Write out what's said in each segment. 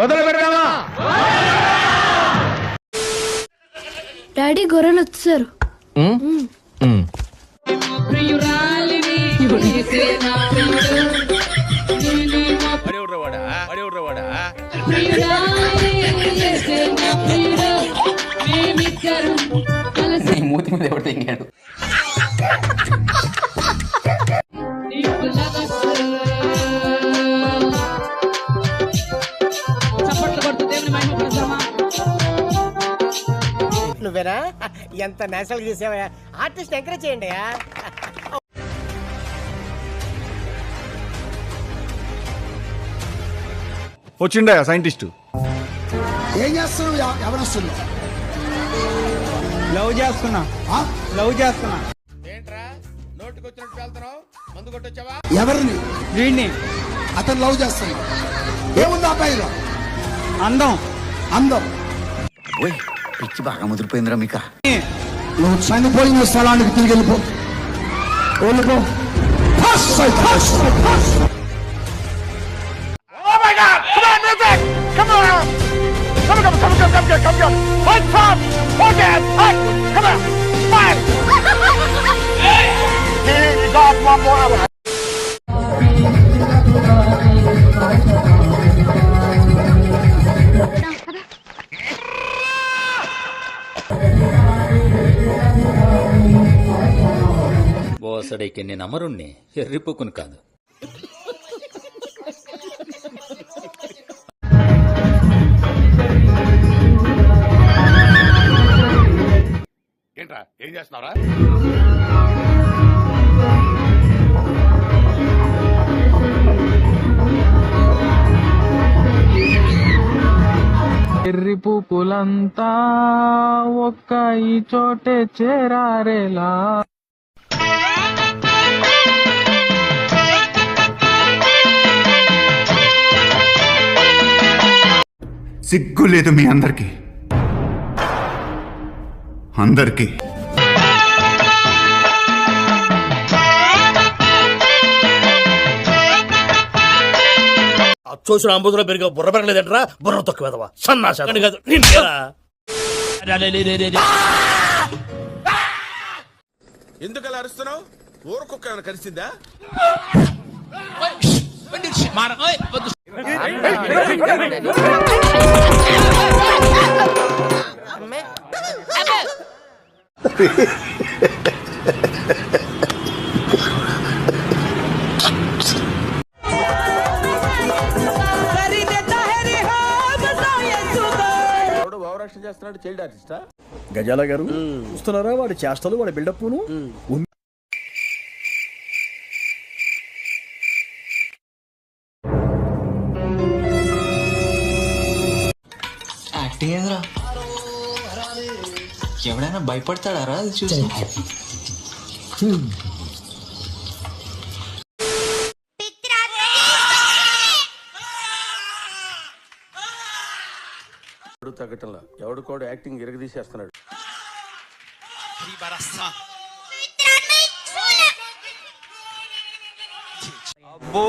మొదలు పెడదామా? డాడీ గొర్రెలు వచ్చారు. మూతి మీద ఎవరు తెంగాడు? నువ్వేనా? ఎంత నేషనల్ చేసావా? ఆర్టిస్ట్ ఎంకరేజ్ చేయండి. వచ్చిండా సైంటిస్ట్? ఏం చేస్తున్నావు? ఎవరొస్తున్నావు? లవ్ చేస్తున్నా. ఏంట్రా నోటికొచ్చినట్టు వెళ్తున్నావు? మందు కొట్టొచ్చావా? ఎవరిని? వీడిని. అతను లవ్ చేస్తున్నావు. ఏముంది అబ్బాయిలో? అందం. పిచ్చి బాగా ముదిరిపోయిందిరా మీక. నువ్వు చనిపోయిన స్థలానికి తిరిగి వెళ్ళిపో. బోసడైకి నేను అమరుణ్ణి, ఎర్రిపోకుని కాదు. ఏంట్రా ఏం చేస్తున్నారా? ఎర్రి పూపులంతా ఒక్క ఈ చోటే చేరారేలా. సిగ్గు లేదు మీ అందరికి. చూసిన అంబుధులో పెరిగే బుర్ర పెరగలేదంటరా? బుర్ర తొక్కువేదవా సన్నాసాన్ని కాదు. ఎందుకలా అరుస్తున్నావు? ఊరకొక్క ఏమైనా కలిసిందా? చేస్తున్నాడు చైల్డ్ ఆర్టిస్టా? గజాల గారు చూస్తున్నారా వాడి చేష్టలు, వాడి బిల్డప్ను? యాక్టింగ్ ఏంద్రా? ఎవడైనా భయపడతాడారా అది చూసి? తగ్గటంలా ఎవడు కూడా యాక్టింగ్ ఇరగదీసేస్తున్నాడు. అబ్బో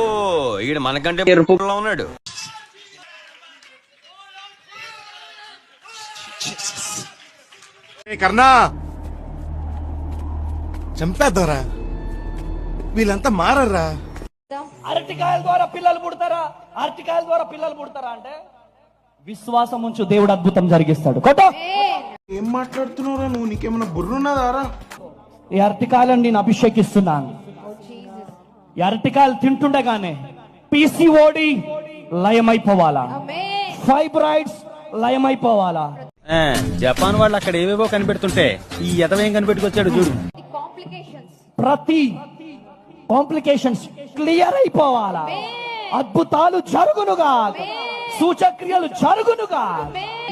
ఈడు మనకంటే ఎరుపులో ఉన్నాడు. కర్ణా చంపేద్దారా, వీళ్ళంతా మారర్రా. అరటికాయల ద్వారా పిల్లలు పుడతారా? అరటికాయల ద్వారా పిల్లలు పుడతారా అంటే విశ్వాసం ఉంచు, దేవుడు అద్భుతం జరిగిస్తాడు. ఏం మాట్లాడుతున్నావురా నువ్వు? నీకేమన్నా బుర్రున్నదారా? ఈ అరటికాయలను నేను అభిషేకిస్తున్నాను. ఈ అరటికాయలు తింటుండగానే పిసిఓడి లయమైపోవాలా, ఫైబ్రాయిడ్స్ లయమైపోవాలా. జపాన్ వాళ్ళు అక్కడ ఏవేవో కనిపెడుతుంటే ఈ ఎదవేం కనిపెట్టుకొచ్చాడు చూడు. ప్రతి కాంప్లికేషన్స్ క్లియర్ అయిపోవాలా, అద్భుతాలు జరుగునుగా, సూచక్రియలు జరుగునుగా.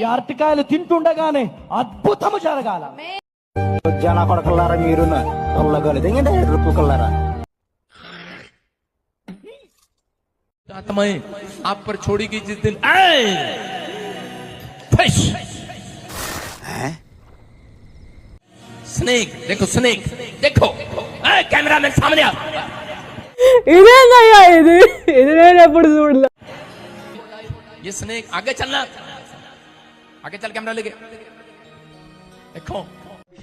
ఈ అరటికాయలు తింటుండగానే అద్భుతము జరగాల. జన కొడకల్లారా మీరు आप पर छोड़ी गई जिस दिन स्नेक देखो कैमरा मैन सामने आ. ఇదేందయ్యా ఇది? ఇది నేను ఎప్పుడు చూడలే. ये स्नेक आगे चलना, आगे चल कैमरा लेके देखो।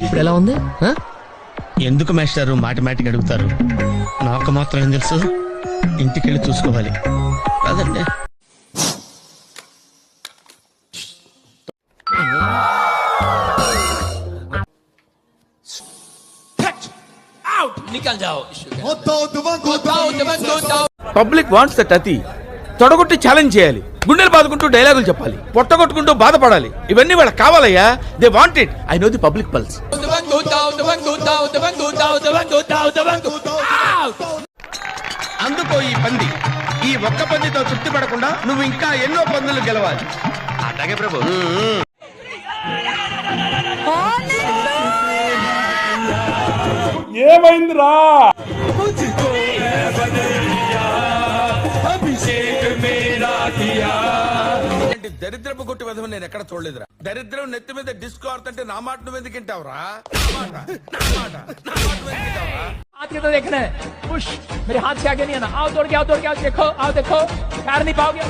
ఇప్పుడు ఎలా ఉంది ఎందుకు మాస్టారు మాటిమాటికి అడుగుతారు? నాకు మాత్రం ఏం తెలుసు, ఇంటికెళ్ళి చూసుకోవాలి అదండి. आउट निकल जाओ। పబ్లిక్ వాంట్స్ దట్ అతి. తొడగొట్టి ఛాలెంజ్ చేయాలి, గుండెలు బాదుకుంటూ డైలాగులు చెప్పాలి, పొట్టగొట్టుకుంటూ బాధపడాలి. ఇవన్నీ వాళ్ళకి కావాలయ్యా. They want it. I know the public pulse. అందుకో ఈ పంది. ఈ ఒక్క పందితో తృప్తి పడకుండా నువ్వు ఇంకా ఎన్నో పందులు గెలవాలి. అట్లాగే ప్రభు. ఏమైందిరా? దరిద్రపు కొట్టి విధం నేను ఎక్కడ చూడలేదురా. దరిద్రం నెత్తి మీద డిస్కో ఆడుతుంటే నా మాట నువ్వు ఎందుకు వింటావురా? हाथ के तो देखना है, पुश मेरे हाथ से आगे नहीं आना। आओ दौड़ के आओ, दौड़ के आओ, देखो आओ, देखो पैर नहीं पाओगे।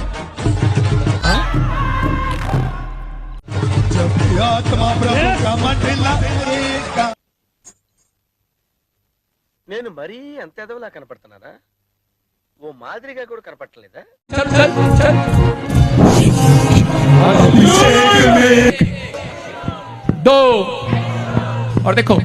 నేను మరీ అంత ఎదవలా కనపడుతున్నానా? ఓ మాదిరిగా కూడా కనపడలేదా? चल चल चल दो और देखो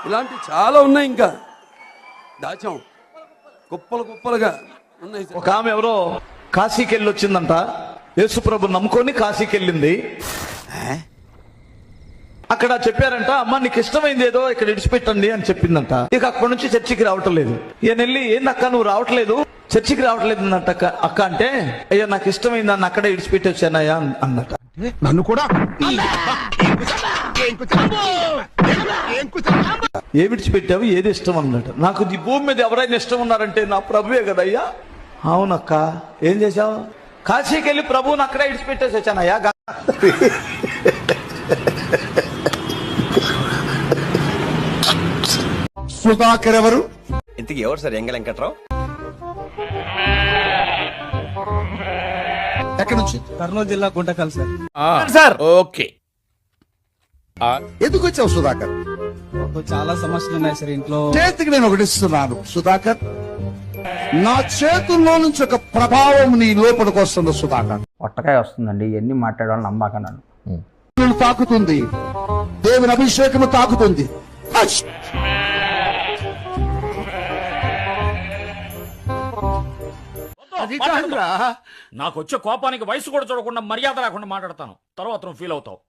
ఇలాంటి చాలా ఉన్నాయి, ఇంకా దాచాం కుప్పలు కుప్పలుగా ఉన్నాయి. ఒక ఆమె ఎవరో కాశీకి వెళ్ళి వచ్చిందంట. యేసుప్రభు నమ్ముకొని కాశీకి వెళ్ళింది. అక్కడ చెప్పారంట, అమ్మ నీకు ఇష్టమైంది ఏదో ఇక్కడ విడిచిపెట్టండి అని చెప్పిందంట. ఇక అక్కడి నుంచి చర్చికి రావటం లేదు. ఈయన వెళ్ళి ఏందక్క నువ్వు రావట్లేదు, చర్చికి రావట్లేదు అన్నట్ట. అక్క అంటే అయ్యా నాకు ఇష్టమైంది దాన్ని అక్కడే విడిచిపెట్టి వచ్చానయ్యా అన్నట. నన్ను కూడా ఏ విడిచిపెట్టావు, ఏది ఇష్టం అన్నట. నాకు ఈ భూమి మీద ఎవరైనా ఇష్టం ఉన్నారంటే నా ప్రభువే కదయ్యా. అవునక్క ఏం చేశావు? కాశీకి వెళ్ళి ప్రభువుని అక్కడే విడిచిపెట్టేసి వచ్చానయ్యా. సుధాకర్ ఎవరు? ఇంతకీ ఎవరు సార్ ఎంగ వెంకట్రావు? ఎక్కడి నుంచి? కర్నూలు జిల్లా గుంటకల్ సార్. Sir okay. ఎందుకు వచ్చావు సుధాకర్? చాలా సమస్యలు ఉన్నాయి సార్ ఇంట్లో. చేతికి నేను ఒకటి ఇస్తున్నాను సుధాకర్. నా చేతుల్లో నుంచి ఒక ప్రభావం నీ లోపలికి వస్తుంది సుధాకర్. పొట్టకాయ వస్తుందండి, ఎన్ని మాట్లాడాలని నమ్మాక నన్ను తాకుతుంది, దేవుని అభిషేకము తాకుతుంది. నాకు వచ్చే కోపానికి వయసు కూడా చూడకుండా మర్యాద లేకుండా మాట్లాడతాను. తర్వాత నువ్వు ఫీల్ అవుతావు.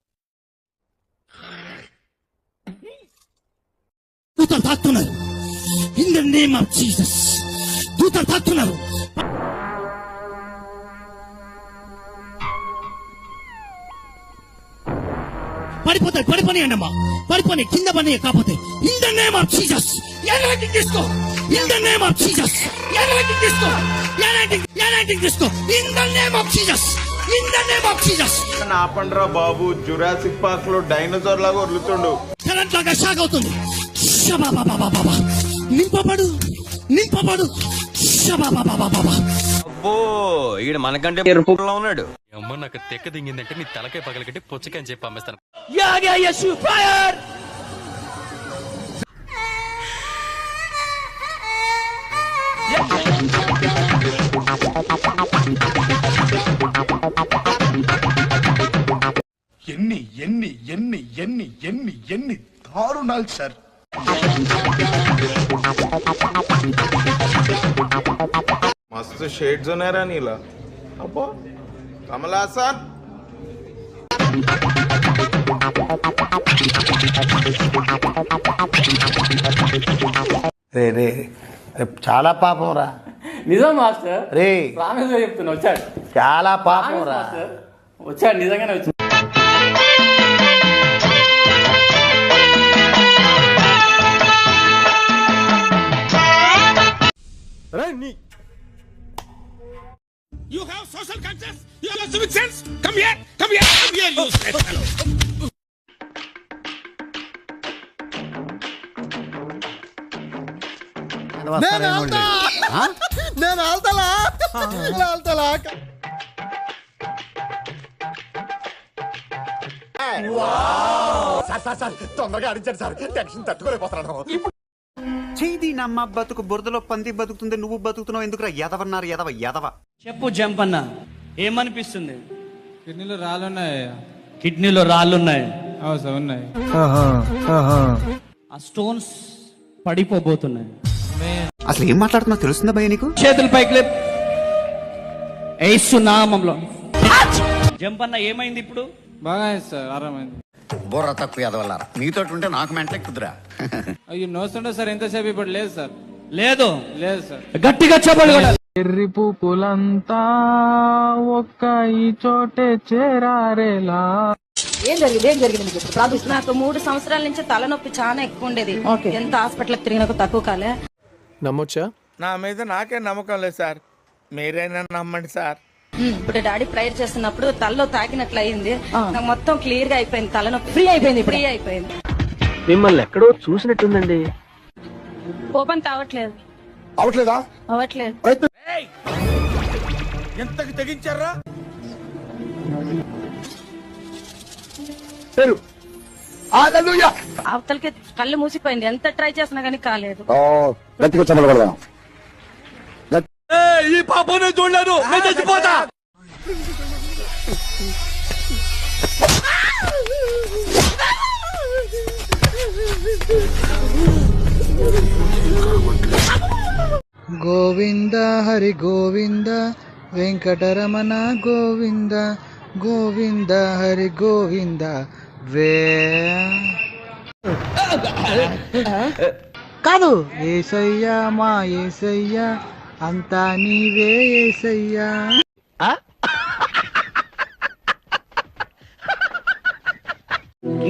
దూతలు తాకుతున్నారు. In the name of Jesus దూతలు తాకుతున్నారు. పడిపోతాయి, పడిపోనియండి అమ్మా, పడిపోని కింద పని కాకపోతే. In the name of Jesus ఎలాంటింగ్ తీసుకో. In the name of Jesus ఎలాంటింగ్ తీసుకో. ఎలాంటింగ్ తీసుకో. In the name of Jesus. In the name of Jesus. నా పండ్రా బాబు, జురాసిక్ పార్క్ లో డైనోసార్ లాగా వదులుతుండు. కరెంట్ లాగా షాక్ అవుతుంది. షబాబాబాబాబా. నింపబడు నింపబడు. షబాబాబాబాబా. అబ్బో ఈడు మనకంటే ఎరుపులో ఉన్నాడు. అమ్మ నాకు తెక్క దింగిందంటే నీ తలకాయ పగలగట్టి పుచ్చకాయని చెప్పి పంపిస్తాను. యా గయా యీశు ఫైర్. ఎన్ని ఎన్ని ఎన్ని ఎన్ని ఎన్ని ఎన్ని దారుణాలు సార్. मस्त शेड्स होणार रा नीला अब्बा कमल हासन రే రే చాలా పాపం రా నిజం మాస్టర్ రే ప్రామిస్ గా చెప్తున్నా వచ్చాడు చాలా పాపం రా వచ్చాడు నిజంగానే వచ్చాడు You have social conscience? You have civic sense? Come here, you straight fellow. నేను ఆల్తలా తొందరగా అడిచాడు సార్ టెన్షన్ తట్టుకోలేకపోతున్నాను. చేది నమ్మ బతుకు బురదలో పంది బతుకుతుంది, నువ్వు బతుకుతున్నావు ఎందుకురా? ఎదవన్నారు ఎదవ. చెప్పు జంపన్న, ఏమనిపిస్తుంది? కిడ్నీలో రాళ్ళున్నాయి. కిడ్నీలో రాళ్ళున్నాయి. ఉన్నాయి. ఆ స్టోన్స్ పడిపోబోతున్నాయి. అసలు ఏం మాట్లాడుతున్నావు తెలుస్తుందా భయ నీకు? చేతుల పైకి లేపు. యేసు నామములో. జంపన్న ఏమైంది ఇప్పుడు? బాగా సార్ ఆరామైంది. బుర్ర తక్కువ ఎదవల్లారా, మీతో ఉంటే నాకు మెంటలే కుదురా. అయ్యో నోస్తుండే సార్ ఎంతసేపు ఇప్పుడు లేదు సార్. లేదు సార్. గట్టిగా చెప్పాలి. ఎర్రి పూలంతా ఒక్క ఈ చోటే చేరారేలా. ఏం జరిగింది మీకు ప్రార్థిస్తున్నా. నాకు 3 సంవత్సరాల నుంచి తలనొప్పి చాలా ఎక్కువ ఉండేది. ఎంత హాస్పిటల్కి తిరిగినా తక్కువ కాలే. నమ్మొచ్చా? నా మీద నాకే నమ్మకం లేదు సార్, మీరైనా నమ్మండి సార్. ఇప్పుడు డాడీ ప్రేయర్ చేస్తున్నప్పుడు తలలో తాకినట్లు అయింది. నాకు మొత్తం క్లియర్ గా అయిపోయింది. తలనొప్పి ఫ్రీ అయిపోయింది. మిమ్మల్ని ఎక్కడో చూసినట్టుందండి. ఓపెన్ కావట్లేదు. అవట్లేదా? అవ్వట్లేదు. ఎంతకు తెగించారా? అవతలకి కళ్ళు మూసిపోయింది. ఎంత ట్రై చేసినా గానీ కాలేదు. గట్టిగా చెప్పగలదా? ఈ పాపనే చూడలేదు, నేను చచ్చిపోతా. గోవింద హరి గోవింద వెంకటరమణ గోవింద గోవింద హరి గోవింద కాదు ఏసయ్యా మా ఏసయ్యా అంతా నీవే ఏసయ్యా.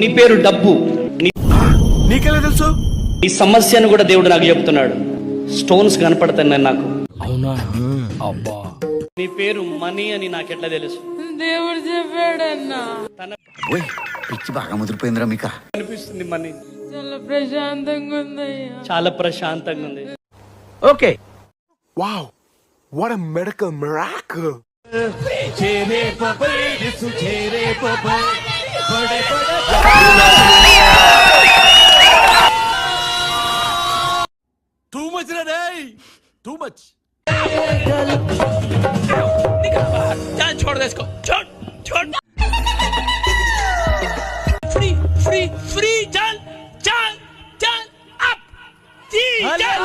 నీ పేరు డబ్బు. నీకెలా తెలుసు? ఈ సమస్యను కూడా దేవుడు నాకు చెప్తున్నాడు. స్టోన్స్ కనపడతాయి నాకు. అవునా? అబ్బా. నీ పేరు మనీ అని నాకెట్లా తెలుసు? దేవుడు చెప్పాడన్నా. పిచ్చి బాగా ముదిరిపోయిందిరా మీకు. అనిపిస్తుంది మనీ. చాలా ప్రశాంతంగా ఉందయ్యా. చాలా ప్రశాంతంగా ఉంది. Okay. Wow, what a medical miracle. Too much रे, too much. चल छोड़ दे इसको, छोड़. फ्री चल up. जी चल.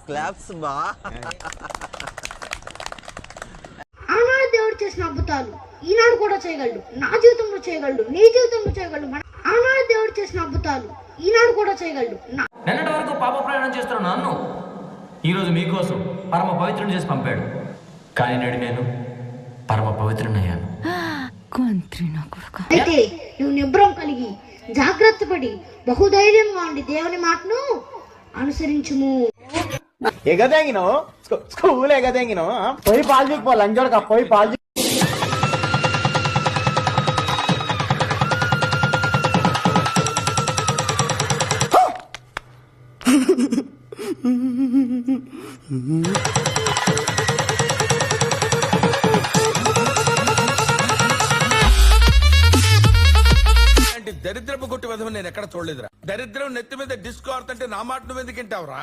క్లాప్స్ బా. ఆనాడు దేవుడు చేసిన అద్భుతాలు ఈనాడు కూడా చేయగలడు. నా జీవితంలో చేయగలడు, నీ జీవితంలో చేయగలడు. ఆనాడు దేవుడు చేసిన అద్భుతాలు ఈనాడు కూడా చేయగలడు. నిన్నటి వరకు పాప ప్రయాణం చేస్తున్న నన్ను ఈరోజు మీకోసం పరమ పవిత్రుని చేసి పంపాడు. కానీ నేడు నేను పరమ పవిత్రునయ్యాను. అయితే నువ్వు నిబ్రం కలిగి జాగ్రత్త పడి బహుధైర్యంగా ఉండి దేవుని మాటను అనుసరించుము. ఎగదెంగినో స్కూల్ ఎగదెంగినో పోయి పాలు చూపో లంజోడక పోయి పాలు. దరిద్రపు కొట్టి విధం నేను ఎక్కడ చూడలేదురా. దరిద్రం నెత్తి మీద డిస్కో ఆడుతుంటే నా మాట నువ్వు ఎందుకు వింటావురా?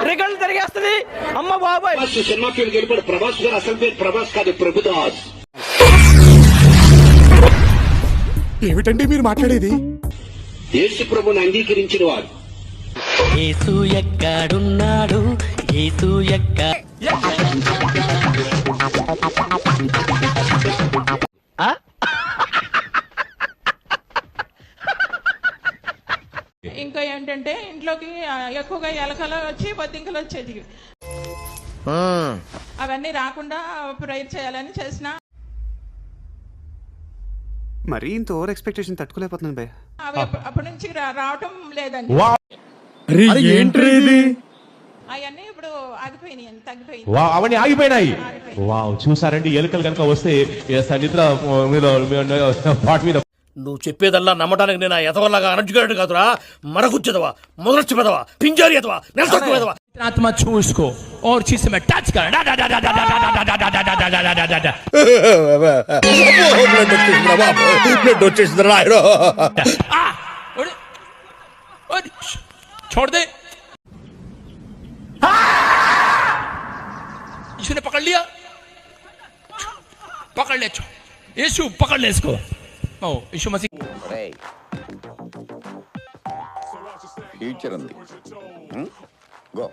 రికార్డులు తిరిగేస్తుంది. అమ్మ బాబాయ్. సినిమా ఫీల్డ్ వెళ్ళిపోయి ప్రభాస్ గారు అసలు పేరు ప్రభాస్ కాదు ప్రభుదాస్. ఏమిటండి మీరు మాట్లాడేది? యేసు ప్రభుని అంగీకరించిన వారు యేసు ఎక్కడున్నాడు? యేసు ఇంకా ఏంటంటే ఇంట్లోకి ఎక్కువగా ఎలకలు వచ్చి బొద్దింకలు వచ్చేది. అవన్నీ రాకుండా ప్రేయర్ చేయాలని చేసిన. మరి ఇంత ఓవర్ ఎక్స్పెక్టేషన్ తట్టుకోలేకపోతున్నాను భయ్య. అవి అప్పటి నుంచి రావటం లేదండి. అవన్నీ ఇప్పుడు ఆగిపోయినాయి, తగ్గిపోయింది. అవన్నీ ఆగిపోయినాయి. వావ్, చూసారండి, ఎలుకలు కనుక వస్తే నిద్ర వాటి మీద. నువ్వు చెప్పేదల్లా నమ్మడానికి నేను ఎదవల్లాగా అనర్జుకేటెడ్ కాదురా. మరగుచ్చదవా, మొదలచ్చి పెదవా, పింజారి ఎదవా, నెలసొక్కుదవా. आत्मा छू उसको और चीज से मैं टच कर छोड़ दे. यीशु ने पकड़ लिया, पकड़ ले यीशु, पकड़ ले इसको. ओ यीशु मसीह ఫ్యూచర్ ఉంది. గో.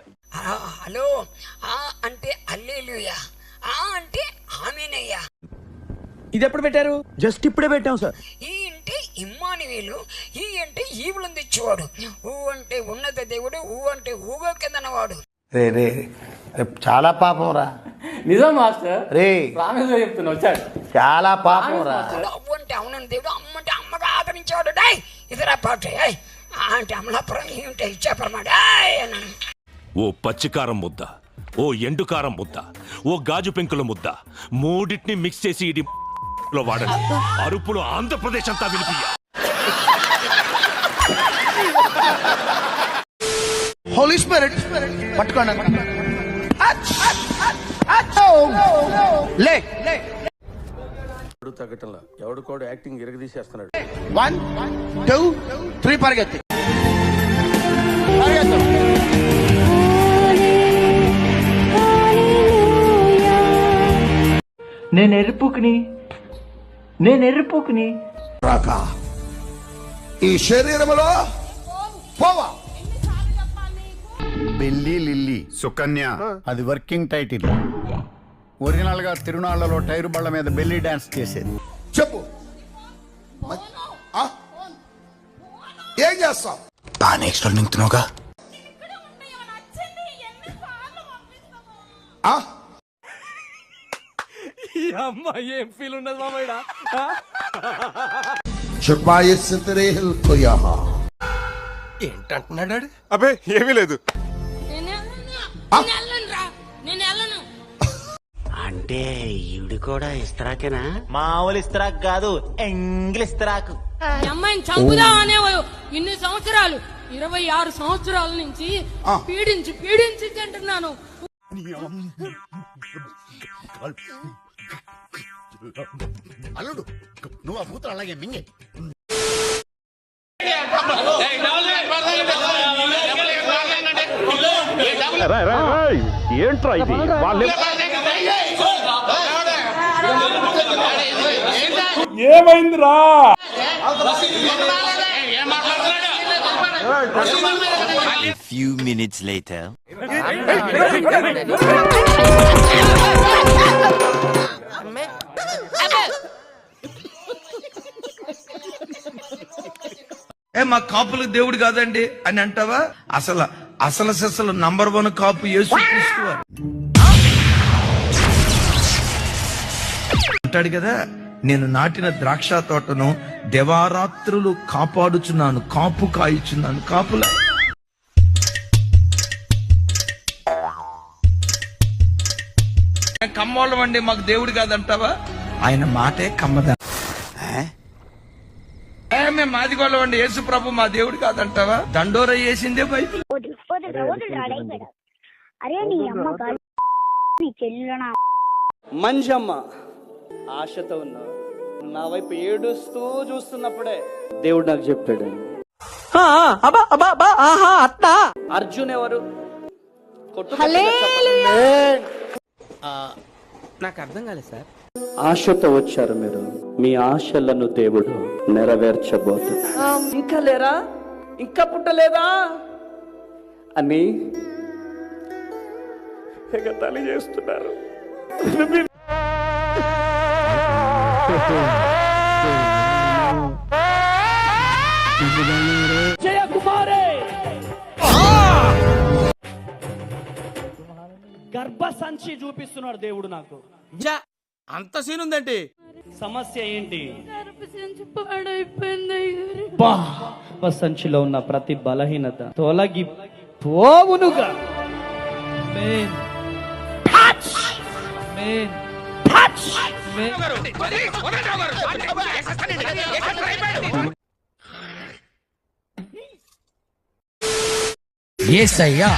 హలో అంటే హల్లెలూయా, అంటే ఆమేనయ్యా. ఇది ఎప్పుడు పెట్టారు? జస్ట్ ఇప్పుడే పెట్టాం సార్. ఈ అంటే ఇమ్మానుయేలు, ఈ అంటే ఈవులను తెచ్చేవాడు, ఊ అంటే ఉన్నత దేవుడు, ఊ అంటే ఊగో కిందనవాడు. రే రే చాలా పాపం రా. నిజం మాస్టర్, రే ప్రామిస్ చెప్తున్నా, వచ్చాడు. చాలా పాపం రా. అవ్వు అంటే అవునని దేవుడు, అమ్మ అంటే అమ్మగా ఆదరించేవాడు. డై ఇతర పాట అంటే అమలాపురం, ఏమిటి ఇచ్చాపరమాట. ఓ పచ్చికారం ముద్ద, ఓ ఎండుకారం ముద్ద, ఓ గాజు పెంకుల ముద్ద, మూడింటిని మిక్స్ చేసి ఇది లో వాడండి. అరుపులు ఆంధ్రప్రదేశ్ అంతా వినిపియ్య. హోలీ స్పిరిట్ పట్టుకోండి. లే తగ్గటంలా ఎవడు కూడా యాక్టింగ్ ఇరగదీసేస్తున్నాడు. 1 2 3 పరిగెత్తి. నేను ఎరుపుకుని రాక ఈ శరీరములో పోవా. బెల్లి లిల్లీ సుకన్య అది వర్కింగ్ టైటిల్. ఒరిజినల్ గా తిరునాళ్లలో టైరు బళ్ళ మీద బెల్లి డాన్స్ చేసేది. చెప్పు, ఏం చేస్తావు? బాగా ఎక్స్ట్రా నింటున్నావుగా. ఏం ఫీల్ ఉన్నది మామయ్య? ఏంటంటున్నాడు? అబ్బే ఏమీ లేదు. అంటే ఈవిడ కూడా ఇస్తరాకేనా? మామూలు ఇస్తరాక్ కాదు, ఎంగిల్ ఇస్తరాకు. అమ్మాయిని చంపుదామనే ఇన్ని సంవత్సరాలు, 26 సంవత్సరాల నుంచి పీడించి తింటున్నాను. అల్లుడు నువ్వు ఆ కూతురు అలాగే మింగే. ఏంట్రా ఇది? ఏమైందిరా? Few minutes later. మా కాపులకు దేవుడు కాదండి అని అంటావా? అసలు సెసలు నంబర్ 1 కాపు యేసుక్రీస్తు వారు అంటాడు కదా, నేను నాటిన ద్రాక్ష తోటను దేవారాత్రులు కాపాడుచున్నాను, కాపు కాయిచున్నాను. కాపుల కమ్మోళ్ళం అండి, మాకు దేవుడు కాదంటావా? ఆయన మాటే కమ్మదా. మేము మాదిగోళ్ళం అండి, యేసు ప్రభు మా దేవుడు కాదంటావా? దండోర వేసిందే బైబిల్. మంజమ్మ ఆశతో ఉన్నా నా వైపు ఏడుస్తూ చూస్తున్నప్పుడే దేవుడు నాకు చెప్పాడు, అర్జున్ ఎవరు? నాకు అర్థం కాలేదు సార్. ఆశతో వచ్చారు మీరు, మీ ఆశలను దేవుడు నెరవేర్చబోతున్నాడు. ఇంకా లేరా, ఇంకా పుట్టలేదా అని ఎగతాళి చేస్తున్నారు. గర్భసంచి చూపిస్తున్నాడు దేవుడు నాకు. అంత సీన్ ఉందంటే సమస్య ఏంటి? గర్భసంచిలో ఉన్న ప్రతి బలహీనత తొలగి పోవునుగా. యేసయ్యా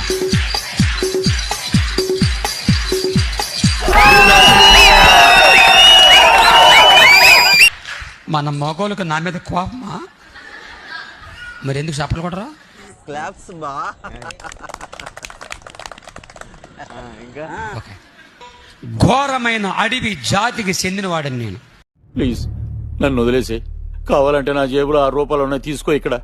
మన మగోళ్ళకు నా మీద కోపమా? మరి ఎందుకు చప్పలు కొట్టరా? క్లాప్స్ బా. ఘోరమైన అడవి జాతికి చెందినవాడని నేను. ప్లీజ్ నన్ను వదిలేసి, కావాలంటే నా జేబులో 6 రూపాయలు ఉన్నాయి, తీసుకో. ఇక్కడ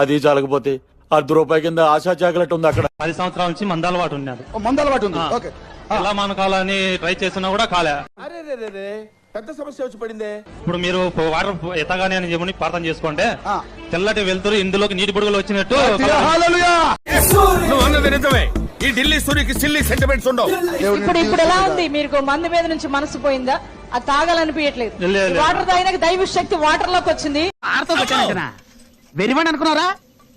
అది చాలకపోతే ₹10 కింద ఆశా చాకలెట్ ఉంది అక్కడ. 10 సంవత్సరాల నుంచి మందలవాటు ఉన్నాడు. మందలవాటు ఉంది. ఓకే. ఎలా మానకాలని ట్రై చేస్తున్నా కూడా కాలే. అరే రే రే పెద్ద సమస్య వచ్చి పడిందే. ఇప్పుడు మీరు వాటర్ ఎత్తగానే అని చెప్పి ప్రార్థన చేసుకోండి. తెల్లటి వెళ్తురు ఇందులోకి నీటి బుడగలు వచ్చినట్టు. నువ్వు అన్నది నిజమే. ఈ ఢిల్లీ సూర్యుకి సిల్లీ సెంటిమెంట్స్ ఉండవు. ఇప్పుడు ఎలా ఉంది? మీకు మందు మీద నుంచి మనసు పోయిందా? అది తాగాలనిపించట్లేదు. వాటర్ తాగినాక దైవ శక్తి వాటర్ లోకి వచ్చింది. వెరివని అనుకున్నారా?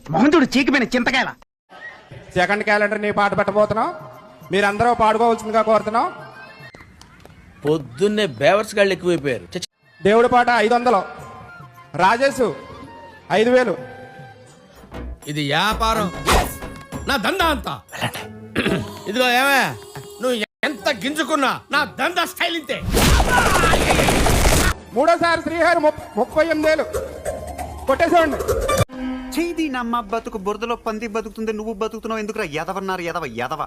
మోహన్తుడు చీకిపోయిన చింతకాయల. సెకండ్ క్యాలెండర్ నీ పాట పెట్టబోతున్నాం, మీరందరూ పాడుకోవాల్సిందిగా కోరుతున్నాం. పొద్దున్నే బేవర్స్ గాళ్ళు ఎక్కువైపోయారు. దేవుడి పాట 500, రాజేష్ 5000. ఇది వ్యాపారం, నా దందా అంతా. ఇదిగో ఏమే, నువ్వు ఎంత గింజుకున్నా నా దందా స్టైల్ ఇంతే. మూడోసారి శ్రీహరి 38,000 కొట్టేసేయండి. చేది నమ్మ బతుకు బురదలో పంది బతుకుతుంది, నువ్వు బతుకుతున్నావు ఎందుకురా? ఎదవన్నారు ఎదవ ఎదవ.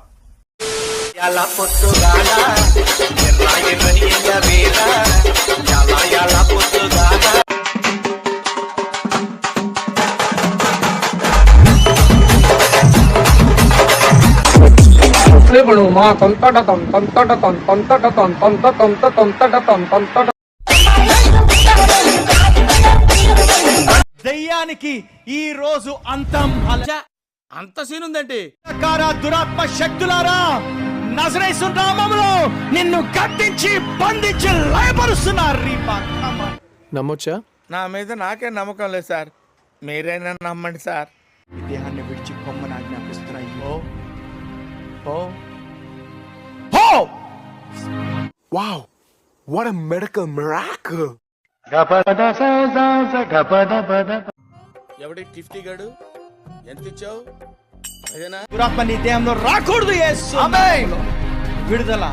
దయ్యానికి ఈ రోజు అంతం. అంత సీన్ ఉందంటే దురాత్మ శక్తులారా, నజరేసు నామములో నిన్ను గద్దించి బంధించి లయపరుస్తున్నారు. నమ్మొచ్చా? నా మీద నాకే నమ్మకం లేదు సార్, మీరైనా నమ్మండి సార్. దేహాన్ని విడిచి పొమ్మని ఆజ్ఞాపిస్తున్నాయి. Wow, what a medical miracle. ఎవడి టిఫ్టీ గాడు? ఎంత ఇచ్చావు? దురాత్మ నీ దేహంలో రాకూడదు. విడుదల.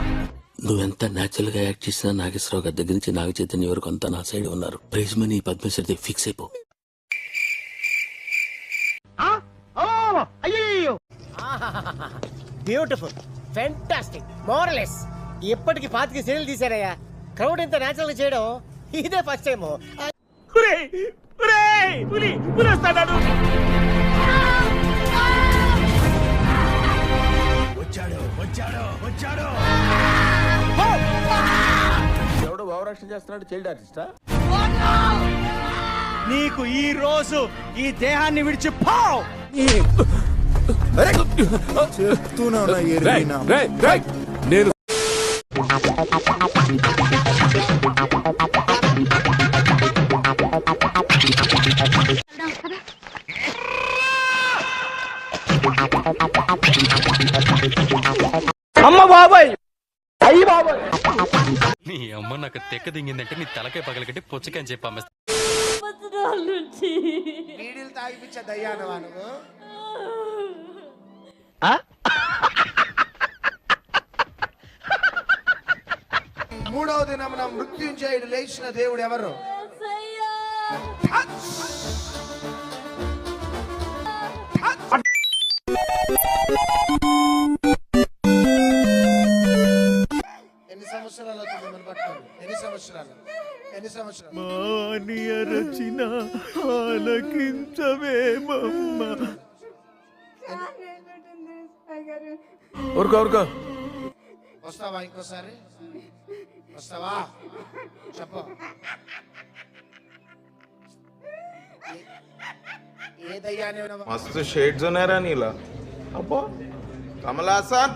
నువ్వెంత న్యాచురల్ గా యాక్ట్ చేసినా నాగేశ్వరరావు గారి దగ్గర నుంచి నాగ చైతన్య వరకు అంతా నా సైడ్ ఉన్నారు. ప్రైజ్ మనీ పద్మశ్రీ ఫిక్స్ అయిపో. Beautiful, fantastic, morals. ఇప్పటికి 25 సీరియల్ తీసారయ్యా. క్రౌడ్ ఇంత న్యాచురల్ గా చేయడం ఇదే ఫస్ట్ టైం. ఎవడో భావరక్షణ చేస్తున్నాడు, చైల్డ్ ఆర్టిస్టా? నీకు ఈ రోజు ఈ దేహాన్ని విడిచి పావ్. నేను అమ్మ బాబాయ్, అయ్యి బాబాయ్. నీ అమ్మ నాకు తెక్క దింగిందంటే నీ తలకే పగలగట్టి పుచ్చకని చెప్పి అమ్మ. తాగిపించే దయ్యానవా నువ్వు? మూడవ దినమున మృత్యుంజయుడు లేచిన దేవుడు ఎవరు? ఎన్ని సంవత్సరాలు అవుతుంది? ఎన్ని సంవత్సరాలు? ఎన్ని సంవత్సరాలు? రచన ఆలకించవేమమ్మ. ఊరుకో ఊరుకో. వస్తావా ఇంకోసారి? వస్తావా? చెప్పు. ఏ దయ్యాన్ని మస్తు షేడ్స్ ఉన్నారా నీలా? అబ్బో కమలాసన్.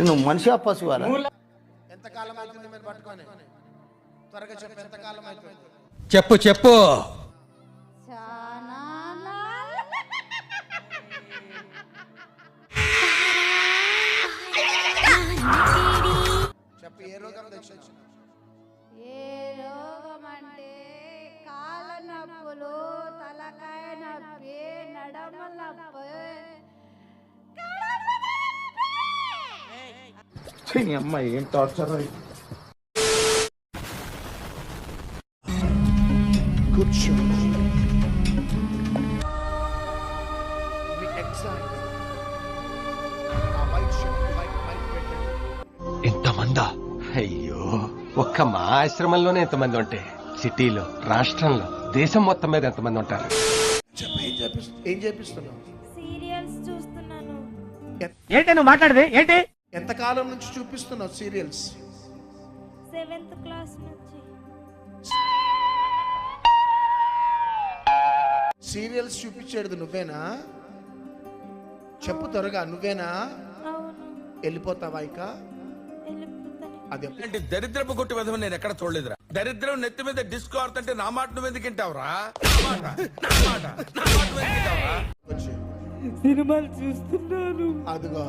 నువ్వు మనిషి పశువాలా? ఎంతకాలం అవుతుంది మీరు పట్టుకొని? త్వరగా చెప్పు, ఎంతకాలం అవుతుంది? చెప్పు చెప్పు. చెప్పు, ఏ రోగం తెచ్చి? ఏ రోగం అంటే కాళ్ళ నొప్పులు, తలకాయ నొప్పి, నడమల నొప్పి. అమ్మాయి ఏం టార్చర్. కూర్చో. ఇంతమందా? అయ్యో, ఒక్క మా ఆశ్రమంలోనే ఎంతమంది ఉంటే సిటీలో, రాష్ట్రంలో, దేశం మొత్తం మీద ఎంతమంది ఉంటారు? ఏం చేపిస్తున్నావు? సీరియల్స్ చూస్తున్నాను. ఏంటి నువ్వు మాట్లాడేది ఏంటి? ఎంతకాలం నుంచి చూపిస్తున్నావు సీరియల్స్? 7th క్లాస్ నుంచి. సీరియల్స్ చూపించేది నువ్వేనా? చెప్పు త్వరగా, నువ్వేనా? వెళ్ళిపోతావా ఇక? అది దరిద్రపు కొట్టి విధం నేను ఎక్కడ చూడలేదురా. దరిద్రం నెత్తి మీద డిస్కో ఆడుతుంటే నా మాట నువ్వు ఎందుకు వింటావురా? సినిమాలు చూస్తున్నాను. అదిగో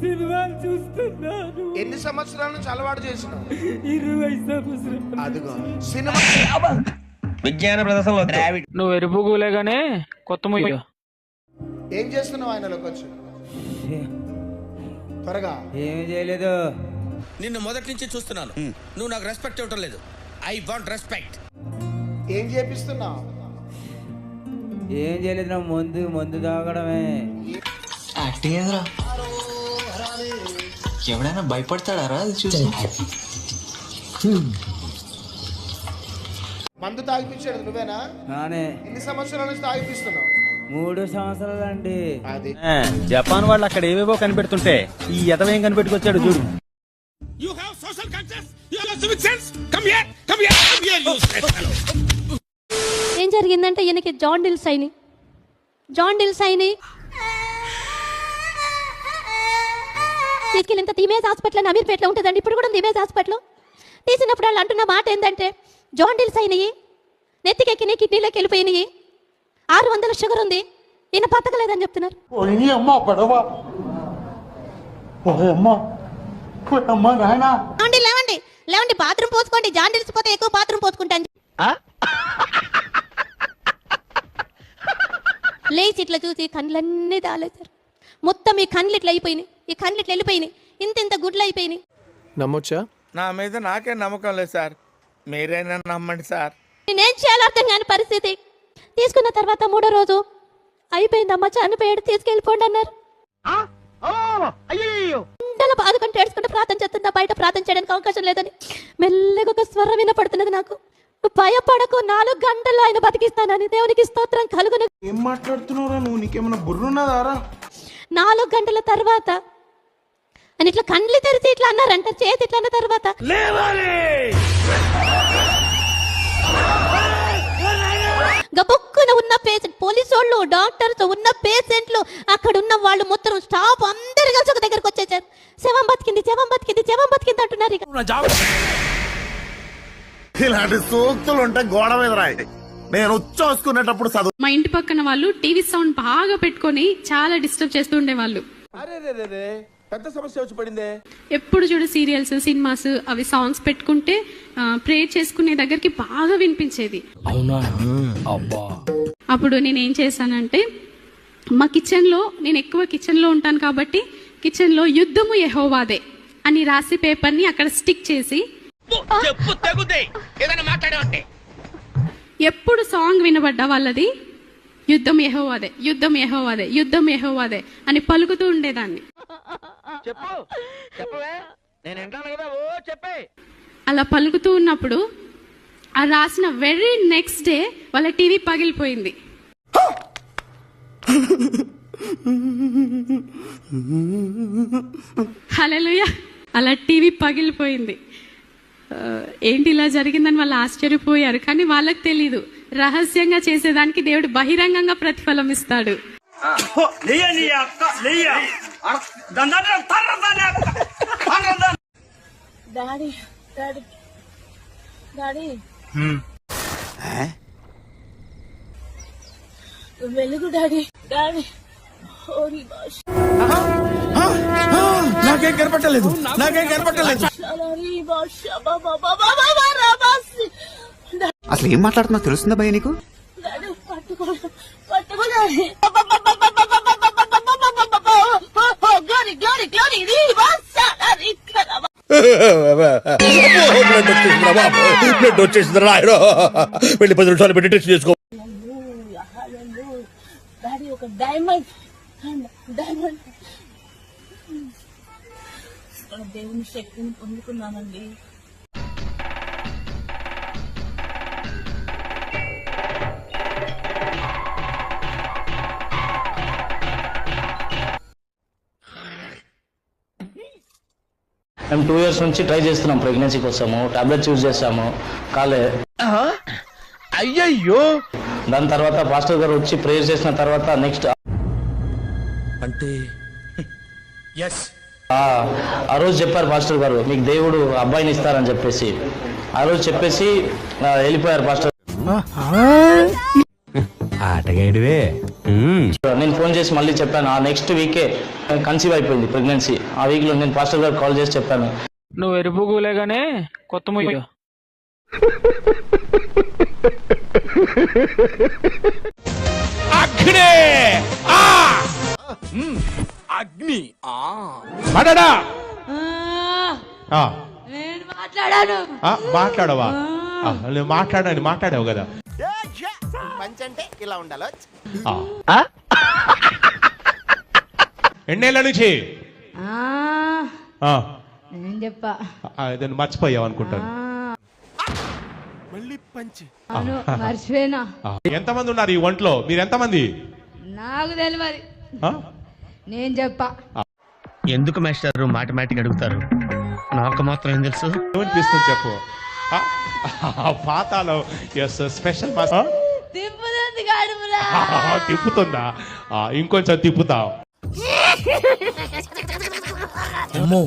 సినిమాలు చూస్తున్నాను. ఎన్ని సంవత్సరాల నుంచి అలవాటు చేసినావు? 20 సంవత్సరాలు. అదిగో సినిమా విజ్ఞాన ప్రదర్శనలో నువ్వు ఎరుపుగులేగానే కొత్త మూవీ. ఏం చేస్తున్నావు ఆయనలోకి వచ్చి? త్వరగా. ఏమి చేయలేదు. నిన్ను మొదటి నుంచి చూస్తున్నాను. నువ్వు నాకు రెస్పెక్ట్ ఇవ్వటం లేదు. I want respect. ఏం చేపిస్తున్నావు? ఏం చేయలేదు. నా మందు తాగడమే. యాక్టింగ్ ఏదిరా? ఎవడైనా భయపడతాడారా అది చూసి? మందు తాగిపించేది నువ్వేనా? నానే. ఎన్ని సంవత్సరాల నుంచి తాగిపిస్తున్నావు? 3 సంవత్సరాలండి. అది జపాన్ వాళ్ళు అక్కడ ఏవేవో కనిపెడుతుంటే ఈ ఎదవేం కనిపెట్టుకొచ్చాడు చూడు. You have social conscience? You have civic sense? Come here, come here, come here, you straight fellow. ఏం జరిగిందంటే ఈయనకి జాండిల్స్ అయినాయి. తీసుకెళ్ళినంత ఇమేజ్ హాస్పిటల్ అమీర్పేటలో ఉంటుందండి. ఇప్పుడు కూడా ఇమేజ్ హాస్పిటల్. తీసినప్పుడు వాళ్ళు అంటున్న మాట ఏంటంటే జాండిల్స్ అయినాయి, నెత్తికెక్కినాయి, కిడ్నీలోకి వెళ్ళిపోయినాయి, 600 షుగర్ ఉంది, ఈయన బతకలేదని చెప్తున్నారు. లేవండి బాత్రూమ్ పోసుకోండి. జాండిల్స్ పోతే ఎక్కువ బాత్రూమ్ పోసుకుంటాను. లేచి ఇట్లా చూసి కళ్ళన్నీ దాలేశారు. మొత్తం ఈ కళ్ళు ఇట్లా అయిపోయినాయి, ఈ కళ్ళు ఇట్లా వెళ్ళిపోయినాయి, ఇంత గుడ్లు అయిపోయినాయి. నమ్మొచ్చా? నా మీద నాకే నమ్మకం లేదు సార్. మీరైనా నమ్మండి సార్. నేనేం చేయాలో అర్థం కాని పరిస్థితి. తీసుకున్న తర్వాత 3వ రోజు అయిపోయిందమ్మా, చనిపోయాడు, తీసుకెళ్ళిపోండి అన్నారు. ఇంతలో బాధకుంటే ఏడ్చుకుంటే ప్రార్థన చేస్తుందా, బయట ప్రార్థన చేయడానికి అవకాశం లేదని మెల్లగా ఒక స్వరం వినపడుతున్నది నాకు. భయపడకు, 4 గంటల్లో ఆయన బతికిస్తానని. దేవునికి స్తోత్రం కలుగును. ఏం మాట్లాడుతున్నావురా నువ్వు? నీకేమైనా బుర్రున్నదారా? 4 గంటల తర్వాత అని ఇట్లా కండ్లు తెరిచి ఇట్లా అన్నారంట, చేతి ఇట్లా అన్న తర్వాత గబుక్కున ఉన్న పేషెంట్, పోలీసు వాళ్ళు, డాక్టర్స్, ఉన్న పేషెంట్లు, అక్కడ ఉన్న వాళ్ళు మొత్తం స్టాఫ్ అందరు కలిసి ఒక దగ్గరకు వచ్చేసారు. శవం బతికింది, శవం బతికింది, శవం బతికింది అంటున్నారు. ఇక ఇలాంటి సూక్తులు ఉంటే గోడ మీద రాయి. నేను వచ్చేసుకునేటప్పుడు చదువు. మా ఇంటి పక్కన వాళ్ళు టీవీ సౌండ్ బాగా పెట్టుకొని చాలా డిస్టర్బ్ చేస్తూ ఉండేవాళ్ళు. పెద్ద సమస్య వచ్చి పడిందే. ఎప్పుడు చూడు సీరియల్స్, సినిమాస్, అవి సాంగ్స్ పెట్టుకుంటే ప్రే చేసుకునే దగ్గరికి బాగా వినిపించేది. అవునా? అబ్బా. అప్పుడు నేనేం చేశానంటే మా కిచెన్లో, నేను ఎక్కువ కిచెన్లో ఉంటాను కాబట్టి కిచెన్లో యుద్ధము యెహోవాదే అని రాసి పేపర్ని అక్కడ స్టిక్ చేసి ఎప్పుడు సాంగ్ వినబడ్డా వాళ్ళది యుద్ధం యెహోవాదే, యుద్ధం యెహోవాదే, యుద్ధం యెహోవాదే అని పలుకుతూ ఉండేదాన్ని. అలా పలుకుతూ ఉన్నప్పుడు ఆ రాసిన వెరీ నెక్స్ట్ డే వాళ్ళ టీవీ పగిలిపోయింది. హల్లెలూయా. అలా టీవీ పగిలిపోయింది. ఏంటి ఇలా జరిగిందని వాళ్ళు ఆశ్చర్యపోయారు. కానీ వాళ్ళకి తెలీదు, రహస్యంగా చేసేదానికి దేవుడు బహిరంగంగా ప్రతిఫలం ఇస్తాడు. డాడీ డాడీ డాడీ వెలుగు డాడీ డాడీ ఓరి భాష నాకేం కనపట్టలేదు, నాకేం కనపట్టలేదు. అసలు ఏం మాట్లాడుతున్నా తెలుస్తుందా భయ్య నీకు? బ్లడ్ వచ్చేసింది రాయడం. వెళ్ళి 10 నిమిషాలు పెట్టి టెస్ట్ చేసుకో. డాడీ ఒక డైమండ్ డైమండ్ దేవుని శక్తిని పొందుకున్నానండి. మేము 2 years నుంచి ట్రై చేస్తున్నాం ప్రెగ్నెన్సీ కోసము. టాబ్లెట్స్ యూజ్ చేస్తాము, కాలే. అయ్యయ్యో. దాని తర్వాత పాస్టర్ గారు వచ్చి ప్రేయర్ చేసిన తర్వాత నెక్స్ట్ అంటే ఆ రోజు చెప్పారు పాస్టర్ గారు, మీకు దేవుడు అబ్బాయిని ఇస్తారని చెప్పేసి. ఆ రోజు చెప్పేసి వెళ్ళిపోయారు పాస్టర్. ఆటగాడివే. నేను ఫోన్ చేసి మళ్ళీ చెప్పాను. ఆ నెక్స్ట్ వీకే కన్సీవ్ అయిపోయింది ప్రెగ్నెన్సీ. ఆ వీక్ లో నేను పాస్టర్ గారు కాల్ చేసి చెప్పాను, నువ్వు ఎరుపుగులేగానే కొత్త ముయ్య అగ్ని అగ్ని మాట్లాడా. నేను మాట్లాడాను. మాట్లాడవా? మాట్లాడాను, మాట్లాడావు కదా. పంచంటే ఇలా ఉండాలి. ఎన్నేళ్ళ నుంచి నేను చెప్పా మర్చిపోయావు అనుకుంటాను. మళ్ళీ పంచి మర్చిపోయినా. ఎంతమంది ఉన్నారు ఈ ఒంట్లో? మీరు ఎంతమంది? నాకు తెలియదు, నేను చెప్పా. ఎందుకు మాస్టర్ మాటమాటిక్ అడుగుతారు? నాకు మాత్రం ఏం తెలుసు. ఏమనిపిస్తుంది చెప్పు. పాతాలో స్పెషల్ తిప్పుతుందా? ఇంకొంచెం తిప్పుతా. అమ్మో,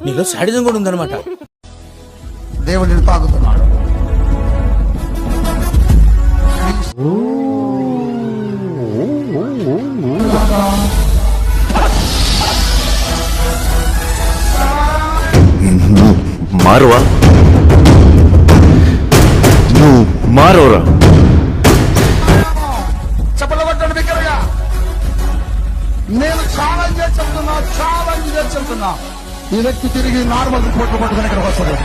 నీలో శాడిజం కూడా ఉందన్నమాట. దేవుడిని తాగుతున్నాడు. మారువా? నువ్వు మారోరా? నేను ఛాలెంజ్ చెప్తున్నా, ఈ వ్యక్తి తిరిగి నార్మల్ రిపోర్ట్లు పట్టుకుని ఇక్కడికి వస్తుంది.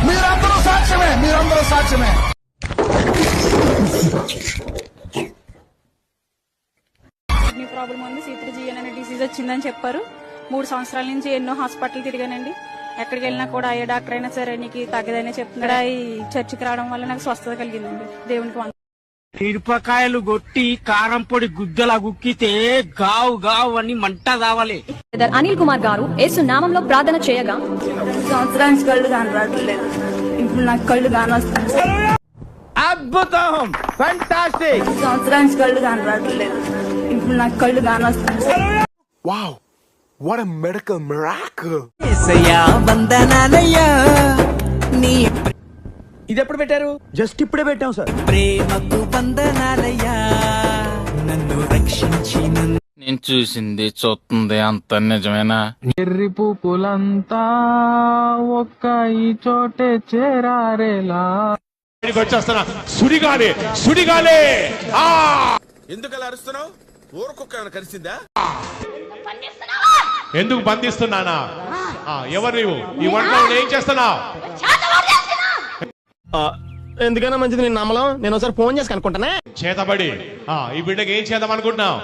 మీరందరూ సాక్ష్యమే. కిడ్నీ ప్రాబ్లం ఉంది, C3G అనే డిసీజ్ వచ్చిందని చెప్పారు. 3 సంవత్సరాల నుంచి ఎన్నో హాస్పిటల్ తిరిగానండి. ఎక్కడికి వెళ్ళినా కూడా ఏ డాక్టర్ అయినా సరే నీకు తగ్గదనే చెప్తున్నాడు. ఈ చర్చికి రావడం వల్ల నాకు స్వస్థత కలిగిందండి. దేవునికి మిరపకాయలు కొట్టి కారం పొడి గుద్దలా గుక్కితే గావు గావు అని మంట రావాలి. అనిల్ కుమార్ గారు యేసు నామంలో ప్రార్థన చేయగా 2 సంవత్సరానికి కళ్ళు కానరాట్లేదు. ఇప్పుడు నాకు కళ్ళు కానొస్తుంది. అద్భుతం, ఫ్యాంటాస్టిక్. 2 సంవత్సరానికి కళ్ళు కానరాట్లేదు. ఇప్పుడు నాకు కళ్ళు కానొస్తుంది. Wow, what a medical miracle. యేసయ్యా వందనాలయ్యా. నీ ఇది ఎప్పుడు పెట్టారు? జస్ట్ ఇప్పుడే పెట్టాం సార్. ప్రేమకు వందనాలయ్యా, నన్ను రక్షించి నేను చూసింది చూస్తుంది అంత నిజమేనా? ఎర్రి పూపులంతా ఒక్క ఈ చోటే చేరారేలా. వచ్చేస్తున్నా. సుడిగాలే. ఎందుకు అలా అరుస్తున్నావు? ఊరకొక్క కలిసిందా? ఎందుకు బంధిస్తున్నానా? ఎవరు నువ్వు? ఈ వంటలో ఏం చేస్తున్నావు? ఎందుకైనా మంచిది నేను నమ్మలం. నేను ఒకసారి ఫోన్ చేసి కనుక్కుంటానే. చేతబడి ఈ బిడ్డకి ఏం చేద్దాం అనుకుంటున్నావు?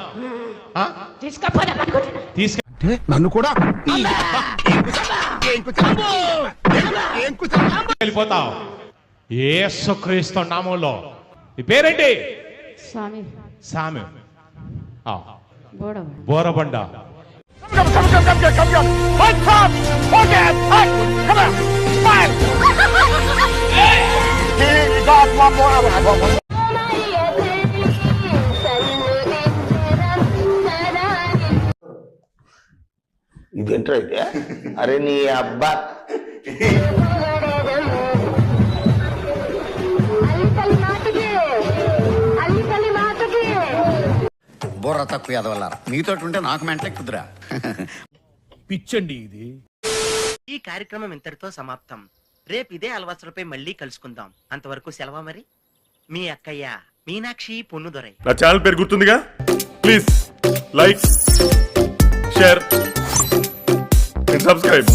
నన్ను కూడా వెళ్ళిపోతావు యేసుక్రీస్తు నామంలో. నీ పేరేంటి? స్వామి సామి బోరబండ. ఇదేంట్రా అయితే? అరే నీ అబ్బా బుర్ర తక్కువ ఎదవల్లారా, మీతో ఉంటే నాకు మెంటలే కుదురా. పిచ్చండి ఇది. ఈ కార్యక్రమం ఇంతటితో సమాప్తం. రేపు ఇదే అలవాసులపై మళ్ళీ కలుసుకుందాం. అంతవరకు సెలవా మరి. మీ అక్కయ్య మీనాక్షి పొన్నుదొరై. నా ఛానల్ పేరు గుర్తుందిగా? Please like, share and subscribe.